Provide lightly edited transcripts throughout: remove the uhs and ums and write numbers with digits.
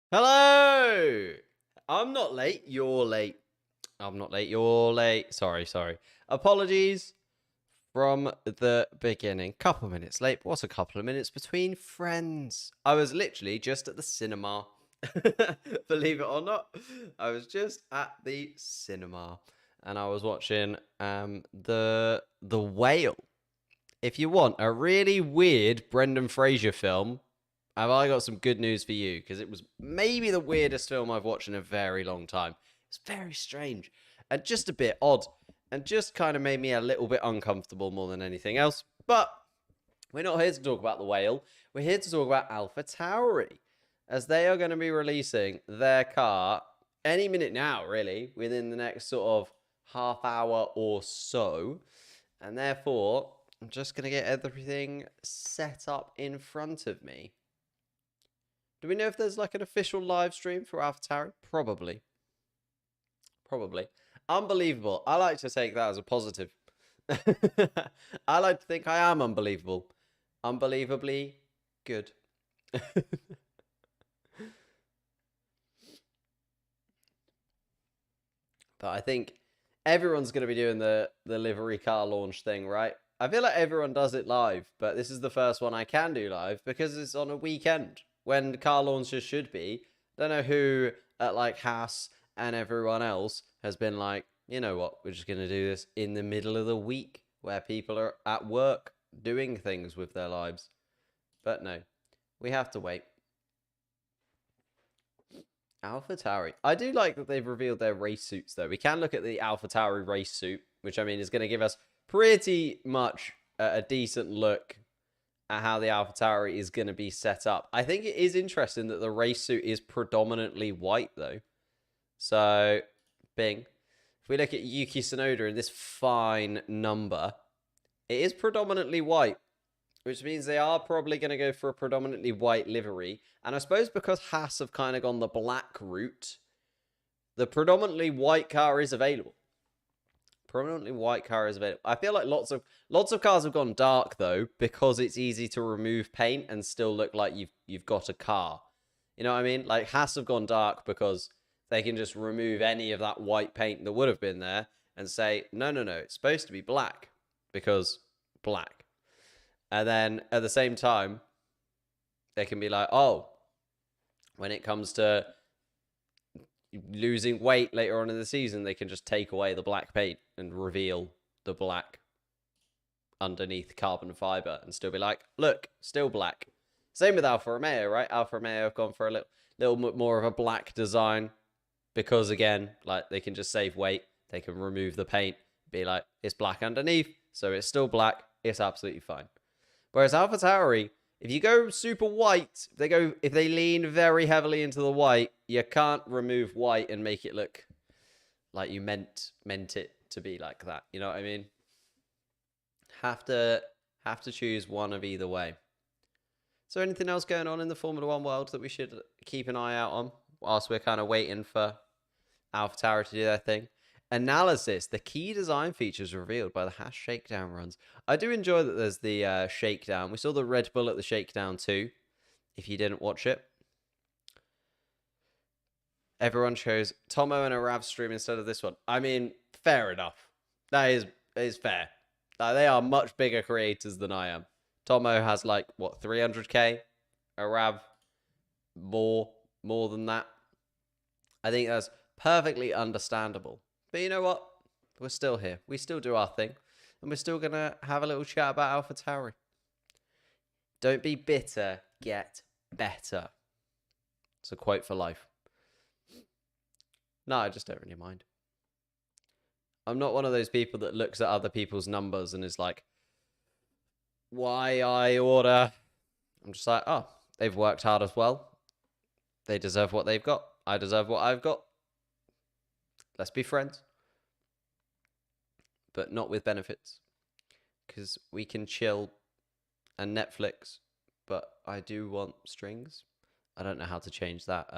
Hello! I'm not late, you're late. I'm not late, you're late. Sorry. Apologies from the beginning. Couple minutes late, but what's a couple of minutes between friends? I was literally just at the cinema. Believe it or not, I was just at the cinema and I was watching the Whale. If you want a really weird Brendan Fraser film, have I got some good news for you? Because it was maybe the weirdest film I've watched in a very long time. It's very strange and just a bit odd and just kind of made me a little bit uncomfortable more than anything else. But we're not here to talk about the Whale. We're here to talk about AlphaTauri, as they are going to be releasing their car any minute now, really, within the next sort of half hour or so. And therefore, I'm just going to get everything set up in front of me. Do we know if there's like an official live stream for AlphaTauri? Probably. Unbelievable. I like to take that as a positive. I like to think I am unbelievable. Unbelievably good. But I think everyone's going to be doing the livery car launch thing, right? I feel like everyone does it live, but this is the first one I can do live because it's on a weekend when car launches should be. Don't know who at like Haas and everyone else has been like, you know what, we're just going to do this in the middle of the week where people are at work doing things with their lives. But no, we have to wait. AlphaTauri. I do like that they've revealed their race suits, though. We can look at the AlphaTauri race suit, which I mean is going to give us pretty much a decent look at how the AlphaTauri is going to be set up. I think it is interesting that the race suit is predominantly white, though. So, bing. If we look at Yuki Tsunoda in this fine number, it is predominantly white, which means they are probably going to go for a predominantly white livery. And I suppose because Haas have kind of gone the black route, the predominantly white car is available. I feel like lots of cars have gone dark though, because it's easy to remove paint and still look like you've got a car. You know what I mean? Like Haas have gone dark because they can just remove any of that white paint that would have been there and say, no, it's supposed to be black because black. And then at the same time, they can be like, oh, when it comes to losing weight later on in the season, they can just take away the black paint and reveal the black underneath carbon fiber and still be like, look, still black. Same with Alfa Romeo, right? Alfa Romeo have gone for a little bit more of a black design because, again, like they can just save weight. They can remove the paint, be like, it's black underneath, so it's still black. It's absolutely fine. Whereas AlphaTauri, if you go super white, if they lean very heavily into the white, you can't remove white and make it look like you meant it to be like that. You know what I mean? Have to choose one of either way. Is there anything else going on in the Formula One world that we should keep an eye out on whilst we're kind of waiting for AlphaTauri to do their thing? Analysis. The key design features revealed by the Haas shakedown runs. I do enjoy that there's the shakedown. We saw the Red Bull at the shakedown too, if you didn't watch it. Everyone chose Tomo and a Rav stream instead of this one. I mean, fair enough. That is fair. They are much bigger creators than I am. Tomo has like, what, 300k? A Rav more than that. I think that's perfectly understandable. But you know what? We're still here. We still do our thing. And we're still going to have a little chat about AlphaTauri. Don't be bitter, get better. It's a quote for life. No, I just don't really mind. I'm not one of those people that looks at other people's numbers and is like, why I order? I'm just like, oh, they've worked hard as well. They deserve what they've got. I deserve what I've got. Let's be friends. But not with benefits. Because we can chill and Netflix. But I do want strings. I don't know how to change that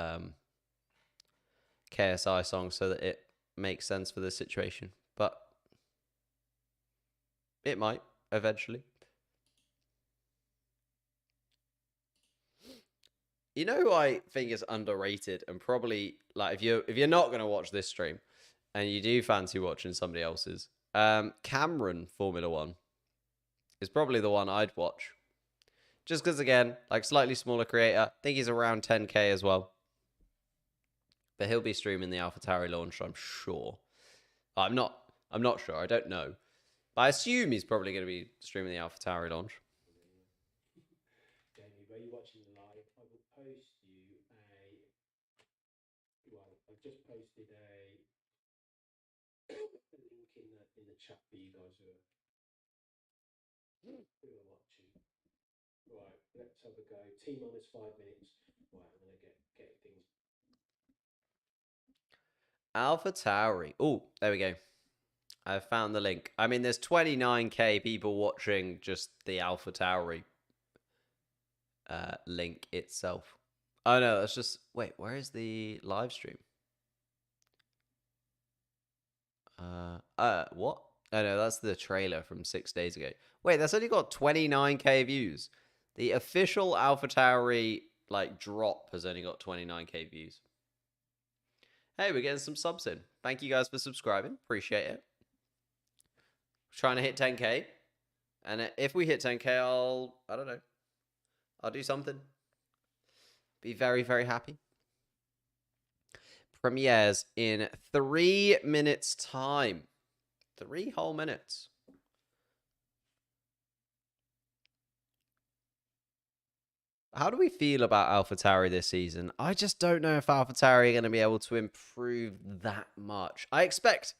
KSI song so that it makes sense for this situation. But it might eventually. You know who I think is underrated and probably like if you're not gonna watch this stream and you do fancy watching somebody else's, Cameron Formula One is probably the one I'd watch. Just because again, like slightly smaller creator. I think he's around 10k as well. But he'll be streaming the AlphaTauri launch, I'm sure. I'm not sure. I don't know. But I assume he's probably going to be streaming the AlphaTauri launch. Jamie, where you watching live? I will post you a. Well, I've just posted a link in the chat for you guys who are watching. Right, let's have a go. T-minus 5 minutes. Right, I'm gonna get things. AlphaTauri. Oh, there we go. I found the link. I mean, there's 29k people watching just the AlphaTauri link itself. Oh no, that's just wait. Where is the live stream? What? Oh no, that's the trailer from 6 days ago. Wait, that's only got 29k views. The official AlphaTauri like drop has only got 29k views. Hey, we're getting some subs in. Thank you guys for subscribing. Appreciate it. Trying to hit 10k, and if we hit 10k, I don't know. I'll do something. Be very, very happy. Premieres in 3 minutes time. 3 whole minutes. How do we feel about AlphaTauri this season? I just don't know if AlphaTauri are going to be able to improve that much. I expect...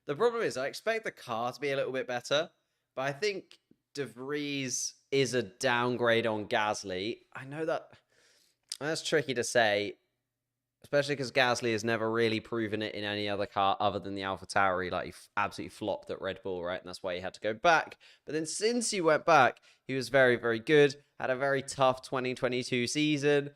The problem is I expect the car to be a little bit better, but I think De Vries is a downgrade on Gasly. I know that's tricky to say, especially because Gasly has never really proven it in any other car other than the AlphaTauri. Like, he absolutely flopped at Red Bull, right? And that's why he had to go back. But then since he went back, he was very, very good. Had a very tough 2022 season.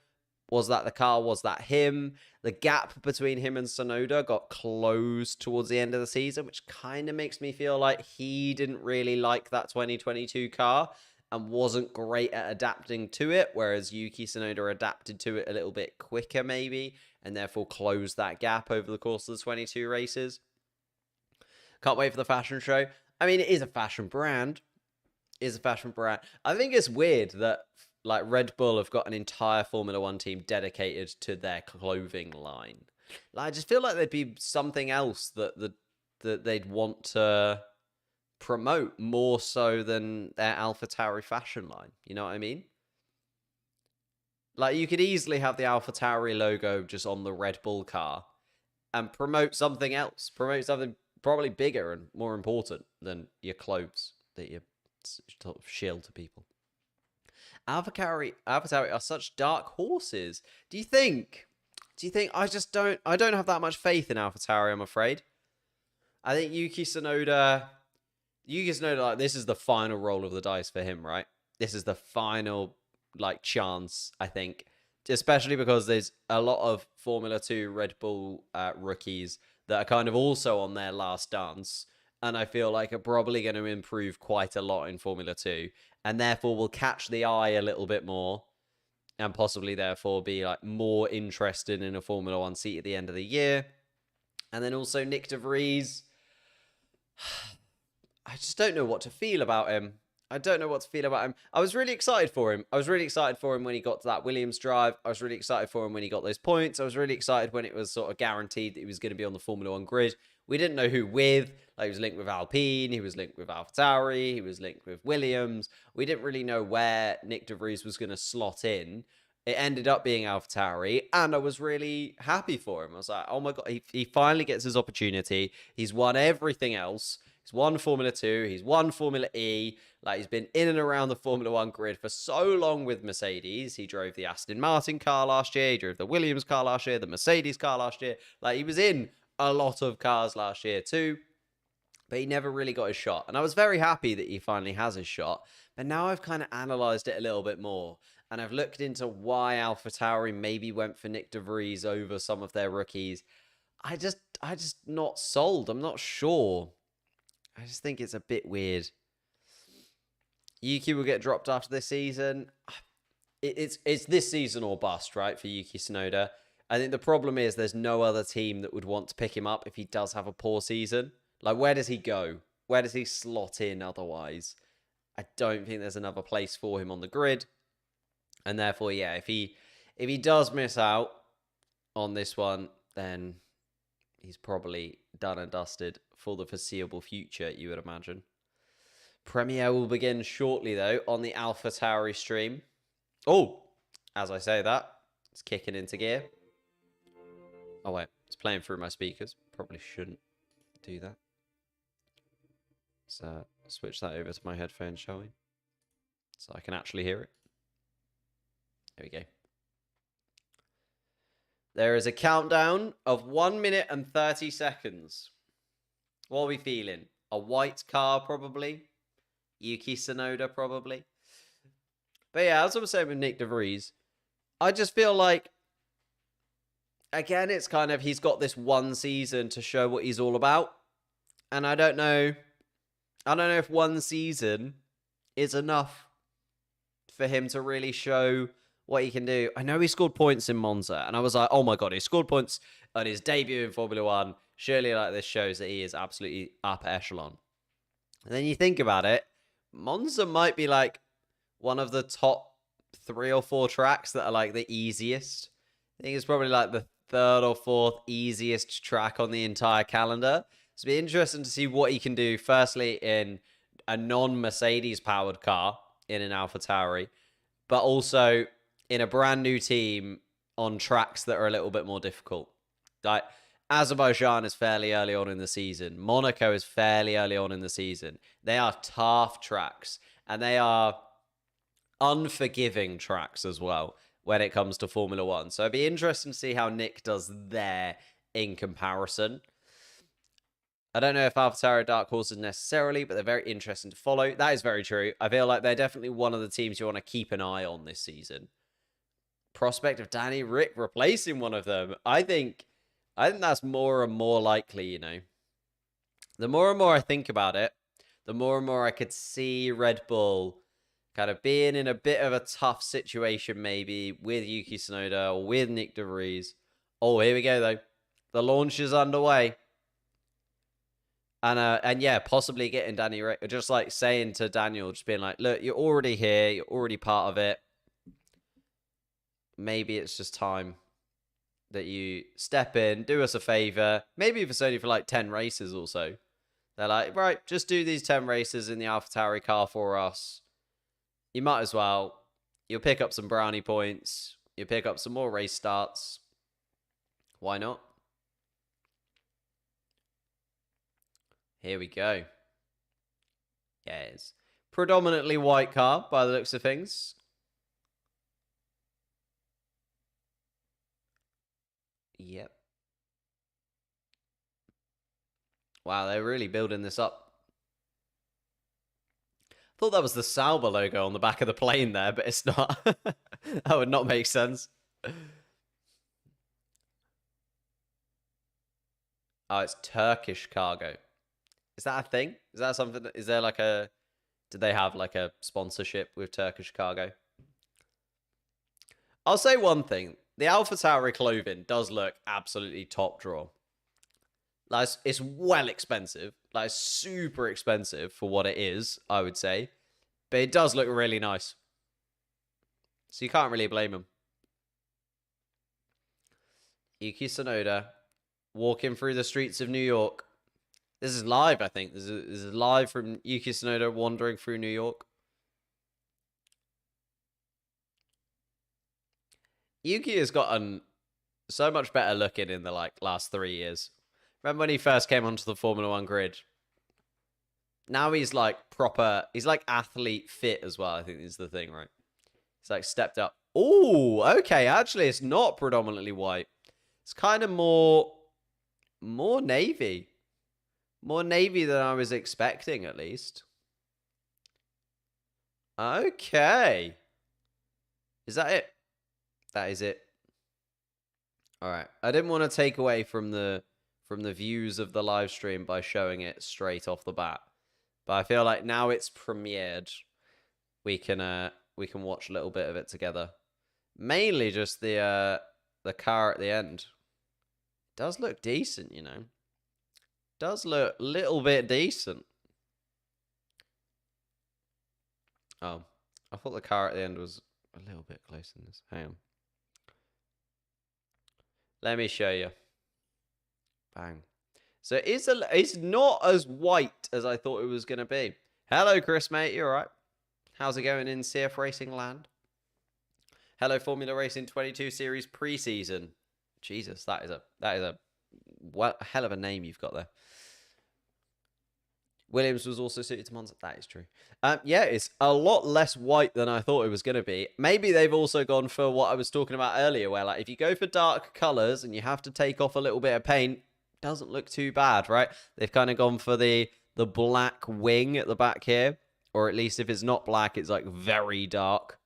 Was that the car? Was that him? The gap between him and Tsunoda got closed towards the end of the season, which kind of makes me feel like he didn't really like that 2022 car and wasn't great at adapting to it, whereas Yuki Tsunoda adapted to it a little bit quicker maybe, and therefore closed that gap over the course of the 22 races. Can't wait for the fashion show. I mean, it is a fashion brand. It is a fashion brand. I think it's weird that like Red Bull have got an entire Formula One team dedicated to their clothing line. Like, I just feel like there'd be something else that they'd want to promote more so than their AlphaTauri fashion line. You know what I mean? Like, you could easily have the AlphaTauri logo just on the Red Bull car and promote something else. Promote something probably bigger and more important than your clothes that you sort of shill to people. AlphaTauri are such dark horses. Do you think I don't have that much faith in AlphaTauri, I'm afraid. I think Yuki Tsunoda, like, this is the final roll of the dice for him, right? This is the final, like, chance, I think. Especially because there's a lot of Formula 2 Red Bull rookies that are kind of also on their last dance. And I feel like are probably going to improve quite a lot in Formula 2. And therefore will catch the eye a little bit more. And possibly, therefore, be like more interested in a Formula 1 seat at the end of the year. And then also Nick De Vries. I just don't know what to feel about him. I was really excited for him. When he got to that Williams drive. I was really excited for him when he got those points. I was really excited when it was sort of guaranteed that he was going to be on the Formula 1 grid. We didn't know who with. Like, he was linked with Alpine. He was linked with AlphaTauri. He was linked with Williams. We didn't really know where Nick De Vries was going to slot in. It ended up being AlphaTauri, and I was really happy for him. I was like, oh my God, he finally gets his opportunity. He's won everything else. He's won Formula 2. He's won Formula E. Like, he's been in and around the Formula 1 grid for so long with Mercedes. He drove the Aston Martin car last year. He drove the Williams car last year, the Mercedes car last year. Like, he was in a lot of cars last year too, but he never really got his shot. And I was very happy that he finally has his shot. But now I've kind of analysed it a little bit more, and I've looked into why AlphaTauri maybe went for Nick De Vries over some of their rookies. I just not sold. I'm not sure. I just think it's a bit weird. Yuki will get dropped after this season. it's this season or bust, right, for Yuki Tsunoda. I think the problem is there's no other team that would want to pick him up if he does have a poor season. Like, where does he go? Where does he slot in otherwise? I don't think there's another place for him on the grid. And therefore, yeah, if he does miss out on this one, then he's probably done and dusted for the foreseeable future, you would imagine. Premiere will begin shortly, though, on the AlphaTauri stream. Oh, as I say that, it's kicking into gear. Oh, wait, it's playing through my speakers. Probably shouldn't do that. So switch that over to my headphones, shall we? So I can actually hear it. There we go. There is a countdown of 1 minute and 30 seconds. What are we feeling? A white car, probably. Yuki Tsunoda, probably. But yeah, as I was saying with Nick DeVries, I just feel like, again, it's kind of, he's got this one season to show what he's all about. And I don't know if one season is enough for him to really show what he can do. I know he scored points in Monza, and I was like, oh my God, he scored points on his debut in Formula One. Surely, like, this shows that he is absolutely upper echelon. And then you think about it, Monza might be like one of the top 3 or 4 tracks that are like the easiest. I think it's probably like the 3rd or 4th easiest track on the entire calendar. So it'll be interesting to see what he can do, firstly, in a non-Mercedes powered car in an AlphaTauri, but also in a brand new team on tracks that are a little bit more difficult. Like, Azerbaijan is fairly early on in the season. Monaco is fairly early on in the season. They are tough tracks, and they are unforgiving tracks as well when it comes to Formula One. So it'd be interesting to see how Nick does there in comparison. I don't know if AlphaTauri are dark horses necessarily, but they're very interesting to follow. That is very true. I feel like they're definitely one of the teams you want to keep an eye on this season. Prospect of Danny Rick replacing one of them. I think that's more and more likely, you know. The more and more I think about it, the more and more I could see Red Bull kind of being in a bit of a tough situation, maybe with Yuki Tsunoda or with Nick DeVries. Oh, here we go, though. The launch is underway. And yeah, possibly getting Danny Rick, just like saying to Daniel, just being like, look, you're already here. You're already part of it. Maybe it's just time that you step in, do us a favor. Maybe if it's only for like 10 races or so. They're like, right, just do these 10 races in the AlphaTauri car for us. You might as well. You'll pick up some brownie points. You'll pick up some more race starts. Why not? Here we go. Yes. Predominantly white car by the looks of things. Yep. Wow, they're really building this up. Thought that was the Sauber logo on the back of the plane there, but it's not. That would not make sense. Oh, it's Turkish cargo. Is that a thing? Is that something? Is there like a... Did they have like a sponsorship with Turkish cargo? I'll say one thing. The AlphaTauri clothing does look absolutely top draw. Like, it's well expensive. Like, super expensive for what it is, I would say. But it does look really nice. So you can't really blame them. Yuki Tsunoda walking through the streets of New York. This is live, I think. This is live from Yuki Tsunoda wandering through New York. Yuki has gotten so much better looking in the last 3 years. Remember when he first came onto the Formula One grid? Now he's like proper. He's like athlete fit as well. I think is the thing, right? He's like stepped up. Oh, okay. Actually, it's not predominantly white. It's kind of more navy. More navy than I was expecting, at least. Okay. Is that it? That is it. All right. I didn't want to take away from the views of the live stream by showing it straight off the bat. But I feel like now it's premiered, we can watch a little bit of it together. Mainly just the car at the end. It does look decent, you know. Does look a little bit decent. Oh, I thought the car at the end was a little bit closer than this. Hang on. Let me show you. Bang. So it's not as white as I thought it was going to be. Hello, Chris, mate. You all right? How's it going in CF Racing land? Hello, Formula Racing 22 Series preseason. Jesus, that is a hell of a name you've got there. Williams was also suited to Monza. That is true. Yeah, it's a lot less white than I thought it was going to be. Maybe they've also gone for what I was talking about earlier, where like if you go for dark colors and you have to take off a little bit of paint, doesn't look too bad, right? They've kind of gone for the black wing at the back here, or at least if it's not black, it's like very dark.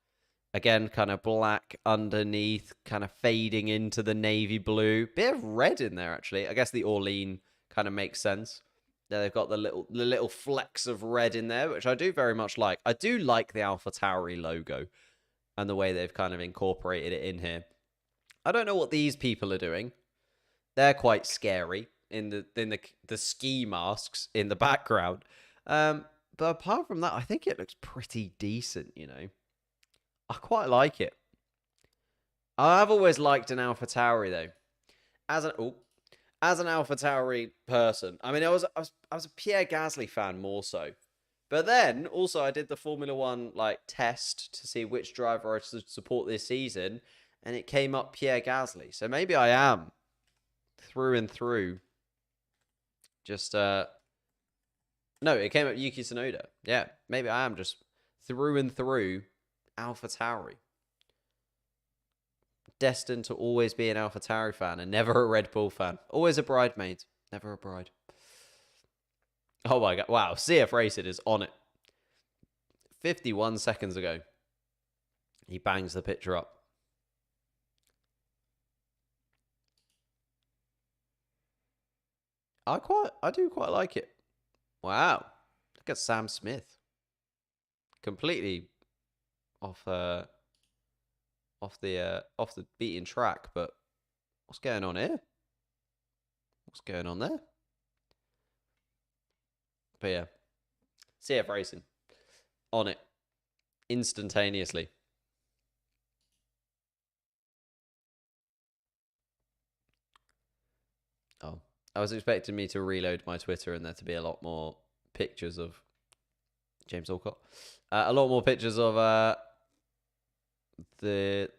Again, kind of black underneath, kind of fading into the navy blue. Bit of red in there, actually. I guess the Orlean kind of makes sense. Yeah, they've got the little flecks of red in there, which I do very much like. I do like the AlphaTauri logo and the way they've kind of incorporated it in here. I don't know what these people are doing. They're quite scary in the ski masks in the background. But apart from that, I think it looks pretty decent, you know. I quite like it. I've always liked an AlphaTauri though. As an AlphaTauri person, I mean, I was a Pierre Gasly fan more so, but then also I did the Formula One like test to see which driver I should support this season, and it came up Pierre Gasly. So maybe I am through and through. Just no, it came up Yuki Tsunoda. Yeah, maybe I am just through and through AlphaTauri. Destined to always be an AlphaTauri fan and never a Red Bull fan. Always a bridesmaid, never a bride. Oh my god, wow, CF Racing is on it. 51 seconds ago, he bangs the picture up. I do quite like it. Wow, look at Sam Smith. Completely off the beaten track, but what's going on here? What's going on there? But yeah, CF Racing on it instantaneously. Oh, I was expecting me to reload my Twitter and there to be a lot more pictures of James Allcott. A lot more pictures of the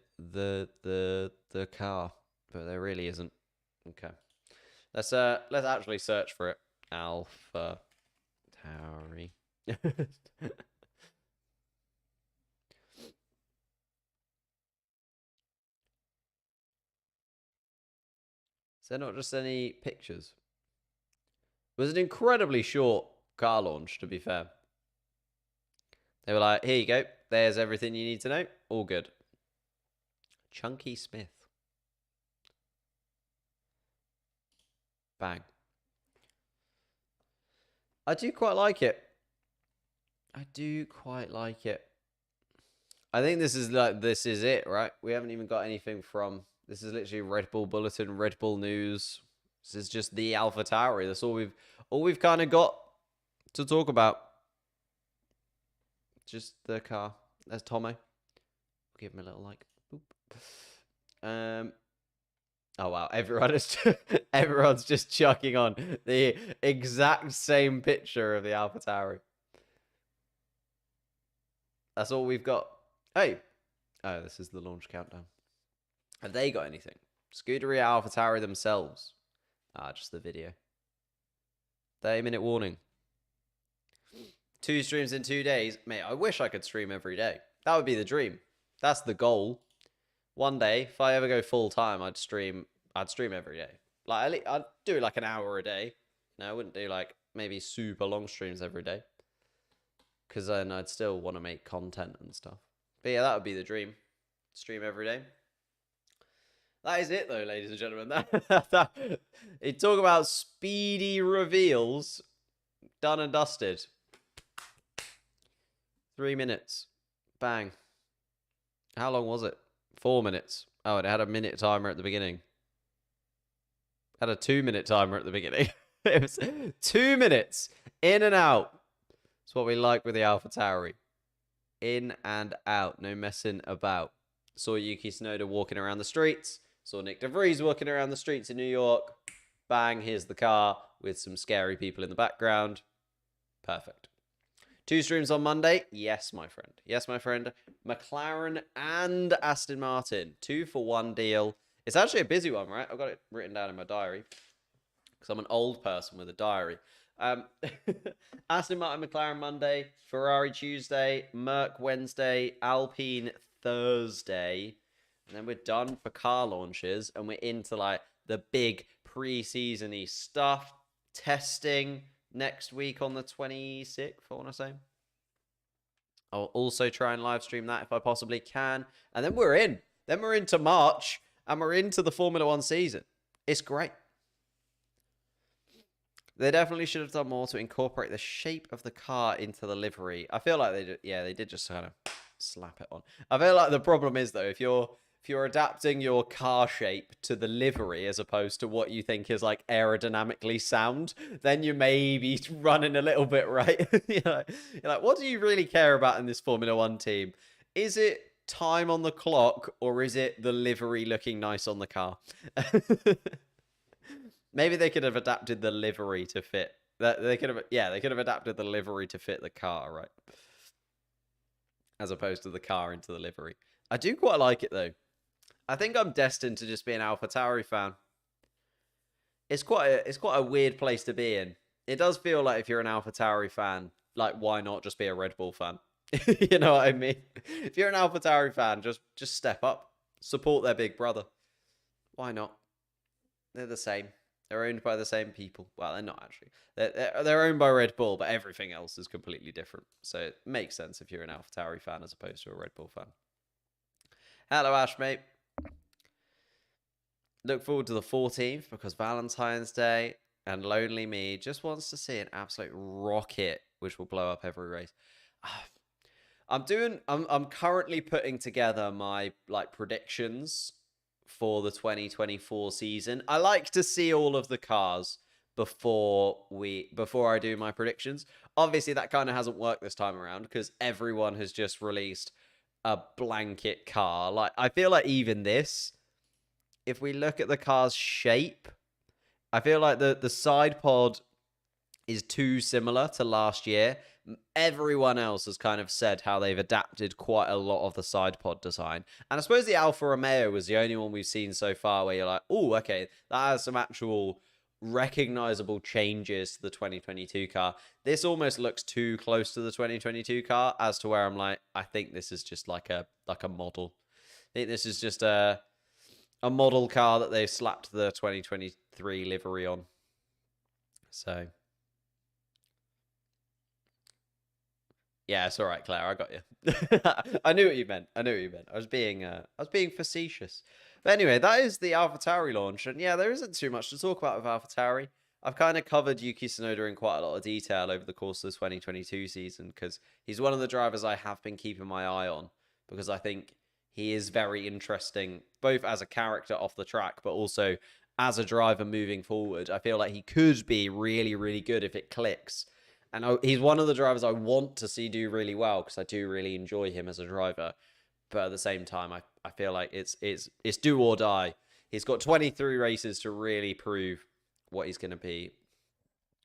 car, but there really isn't. Okay, let's actually search for it. AlphaTauri. Is there not just any pictures? It was an incredibly short car launch, to be fair. They were like, here you go. There's everything you need to know. All good. Chunky Smith. Bang. I do quite like it. I do quite like it. I think this is it, right? We haven't even got anything from... This is literally Red Bull Bulletin, Red Bull News. This is just the AlphaTauri. That's all we've kind of got to talk about. Just the car. There's Tomo. We'll give him a little like. Boop. Oh wow, everyone's just chucking on the exact same picture of the AlphaTauri. That's all we've got. Hey. Oh, this is the launch countdown. Have they got anything? Scuderia AlphaTauri themselves. Ah, just the video. 30-minute warning. 2 streams in 2 days. Mate, I wish I could stream every day. That would be the dream. That's the goal. One day, if I ever go full time, I'd stream every day. Like I'd do like an hour a day. No, I wouldn't do like maybe super long streams every day. Because then I'd still want to make content and stuff. But yeah, that would be the dream. Stream every day. That is it, though, ladies and gentlemen. You talk about speedy reveals. Done and dusted. 3 minutes. Bang. How long was it? 4 minutes. Oh, it had a minute timer at the beginning. Had a 2 minute timer at the beginning. It was 2 minutes in and out. It's what we like with the AlphaTauri. In and out, no messing about. Saw Yuki Tsunoda walking around the streets. Saw Nick DeVries walking around the streets in New York. Bang, here's the car with some scary people in the background. Perfect. 2 streams on Monday. Yes, my friend. Yes, my friend. McLaren and Aston Martin. 2-for-1 deal. It's actually a busy one, right? I've got it written down in my diary because I'm an old person with a diary. Aston Martin, McLaren Monday, Ferrari Tuesday, Merc Wednesday, Alpine Thursday, and then we're done for car launches, and we're into like the big pre-season-y stuff. Testing next week on the 26th, I want to say. I'll also try and live stream that if I possibly can, and then we're in. Then we're into March, and we're into the Formula One season. It's great. They definitely should have done more to incorporate the shape of the car into the livery. I feel like they did just kind of slap it on. I feel like the problem is though, if you're adapting your car shape to the livery as opposed to what you think is like aerodynamically sound, then you may be running a little bit right. You're like, what do you really care about in this Formula One team? Is it time on the clock or is it the livery looking nice on the car? Maybe they could have adapted the livery to fit. They could have adapted the livery to fit the car, right? As opposed to the car into the livery. I do quite like it though. I think I'm destined to just be an AlphaTauri fan. It's quite a weird place to be in. It does feel like if you're an AlphaTauri fan, like why not just be a Red Bull fan? You know what I mean? If you're an AlphaTauri fan, just step up, support their big brother. Why not? They're the same. They're owned by the same people. Well, they're not actually. They're owned by Red Bull, but everything else is completely different. So it makes sense if you're an AlphaTauri fan as opposed to a Red Bull fan. Hello, Ash, mate. Look forward to the 14th because Valentine's Day and Lonely Me just wants to see an absolute rocket, which will blow up every race. I'm currently putting together my like predictions for the 2024 season. I like to see all of the cars before I do my predictions. Obviously, that kind of hasn't worked this time around because everyone has just released a blanket car. Like, I feel like even this, if we look at the car's shape, I feel like the side pod is too similar to last year. Everyone else has kind of said how they've adapted quite a lot of the side pod design. And I suppose the Alfa Romeo was the only one we've seen so far where you're like, oh, okay, that has some actual recognizable changes to the 2022 car. This almost looks too close to the 2022 car as to where I'm like, I think this is just like a model. I think this is just a model car that they slapped the 2023 livery on. So yeah, it's all right, Claire. I got you. I knew what you meant. I was being facetious. But anyway, that is the AlphaTauri launch, and yeah, there isn't too much to talk about with AlphaTauri. I've kind of covered Yuki Tsunoda in quite a lot of detail over the course of the 2022 season because he's one of the drivers I have been keeping my eye on because I think he is very interesting, both as a character off the track, but also as a driver moving forward. I feel like he could be really, really good if it clicks. And he's one of the drivers I want to see do really well because I do really enjoy him as a driver. But at the same time, I feel like it's do or die. He's got 23 races to really prove what he's going to be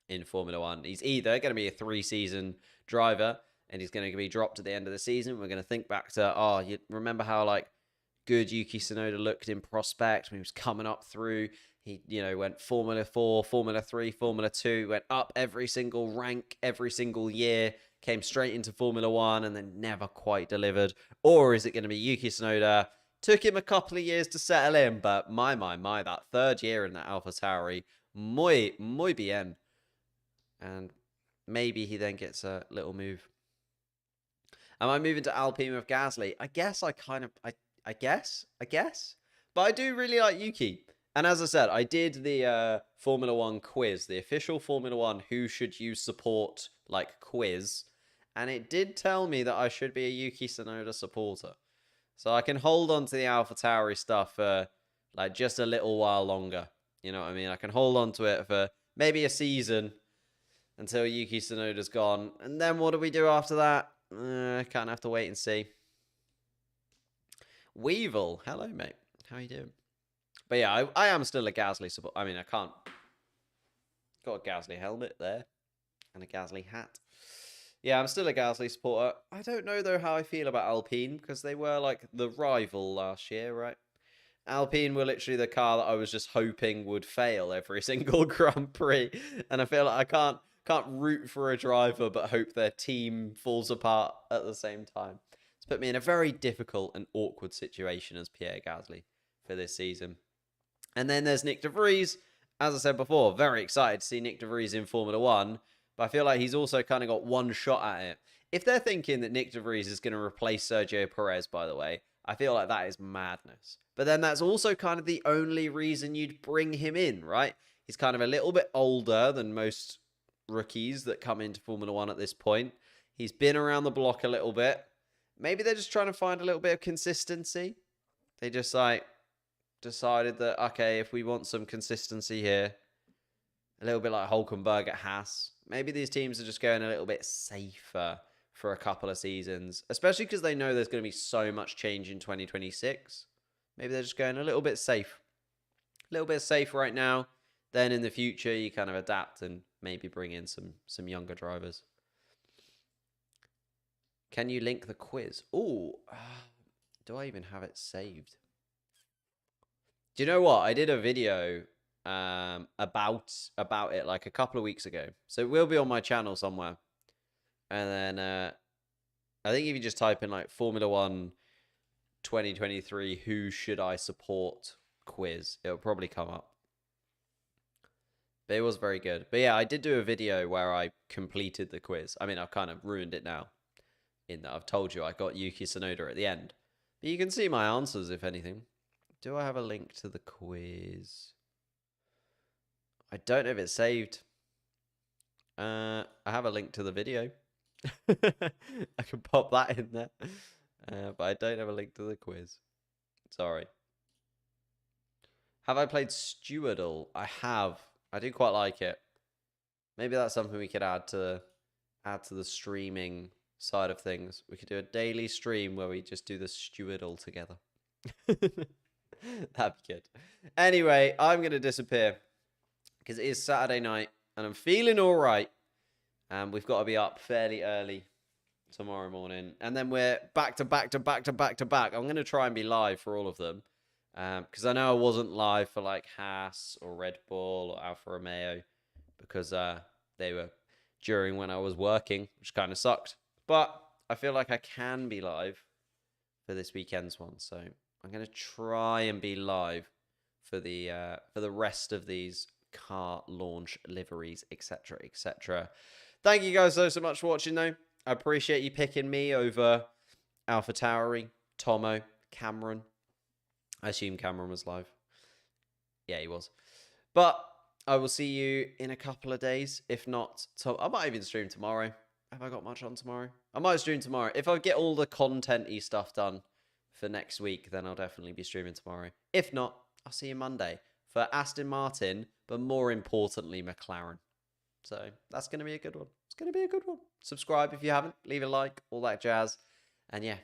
in Formula One. He's either going to be a 3-season driver and he's going to be dropped at the end of the season. We're going to think back to, you remember how like good Yuki Tsunoda looked in prospect when he was coming up through. He, went Formula 4, Formula 3, Formula 2, went up every single rank, every single year, came straight into Formula 1 and then never quite delivered. Or is it going to be Yuki Tsunoda? Took him a couple of years to settle in, but my, that third year in that AlphaTauri, muy bien. And maybe he then gets a little move. Am I moving to Alpine with Gasly? I guess I guess. But I do really like Yuki. And as I said, I did the Formula 1 quiz, the official Formula 1 who should you support like quiz. And it did tell me that I should be a Yuki Tsunoda supporter. So I can hold on to the AlphaTauri stuff for like just a little while longer. You know what I mean? I can hold on to it for maybe a season until Yuki Tsunoda's gone. And then what do we do after that? Kind of have to wait and see. Weevil, hello, mate. How you doing? But yeah, I am still a Gasly support. I mean, I can't. Got a Gasly helmet there and a Gasly hat. Yeah, I'm still a Gasly supporter. I don't know, though, how I feel about Alpine because they were like the rival last year, right? Alpine were literally the car that I was just hoping would fail every single Grand Prix. And I feel like I can't root for a driver but hope their team falls apart at the same time. It's put me in a very difficult and awkward situation as Pierre Gasly for this season. And then there's Nick de Vries. As I said before, very excited to see Nick de Vries in Formula 1. But I feel like he's also kind of got one shot at it. If they're thinking that Nick de Vries is going to replace Sergio Perez, by the way, I feel like that is madness. But then that's also kind of the only reason you'd bring him in, right? He's kind of a little bit older than most rookies that come into Formula 1 at this point. He's been around the block a little bit. Maybe they're just trying to find a little bit of consistency. They just like decided that, okay, if we want some consistency here, a little bit like Hulkenberg at Haas, maybe these teams are just going a little bit safer for a couple of seasons, especially because they know there's going to be so much change in 2026. Maybe they're just going a little bit safe. A little bit safe right now. Then in the future, you kind of adapt and maybe bring in some younger drivers. Can you link the quiz? Oh, do I even have it saved? Do you know what? I did a video about it like a couple of weeks ago. So it will be on my channel somewhere. And then I think if you just type in like Formula 1 2023, who should I support quiz, it'll probably come up. But it was very good. But yeah, I did do a video where I completed the quiz. I mean, I've kind of ruined it now in that I've told you I got Yuki Tsunoda at the end. But you can see my answers, if anything. Do I have a link to the quiz? I don't know if it's saved. I have a link to the video. I can pop that in there. But I don't have a link to the quiz. Sorry. Have I played Stewardle? I have. I do quite like it. Maybe that's something we could add to the streaming side of things. We could do a daily stream where we just do the Stewardle together. That'd be good. Anyway, I'm going to disappear because it is Saturday night and I'm feeling all right. And we've got to be up fairly early tomorrow morning. And then we're back to back to back to back to back. I'm going to try and be live for all of them. Because I know I wasn't live for like Haas or Red Bull or Alfa Romeo. Because they were during when I was working, which kind of sucked. But I feel like I can be live for this weekend's one. So I'm going to try and be live for the rest of these car launch liveries, etc., etc. Thank you guys so much for watching, though. I appreciate you picking me over AlphaTauri, Tomo, Cameron. I assume Cameron was live. Yeah, he was. But I will see you in a couple of days. If not, I might even stream tomorrow. Have I got much on tomorrow? I might stream tomorrow. If I get all the content-y stuff done for next week, then I'll definitely be streaming tomorrow. If not, I'll see you Monday for Aston Martin, but more importantly, McLaren. So that's going to be a good one. It's going to be a good one. Subscribe if you haven't. Leave a like, all that jazz. And yeah,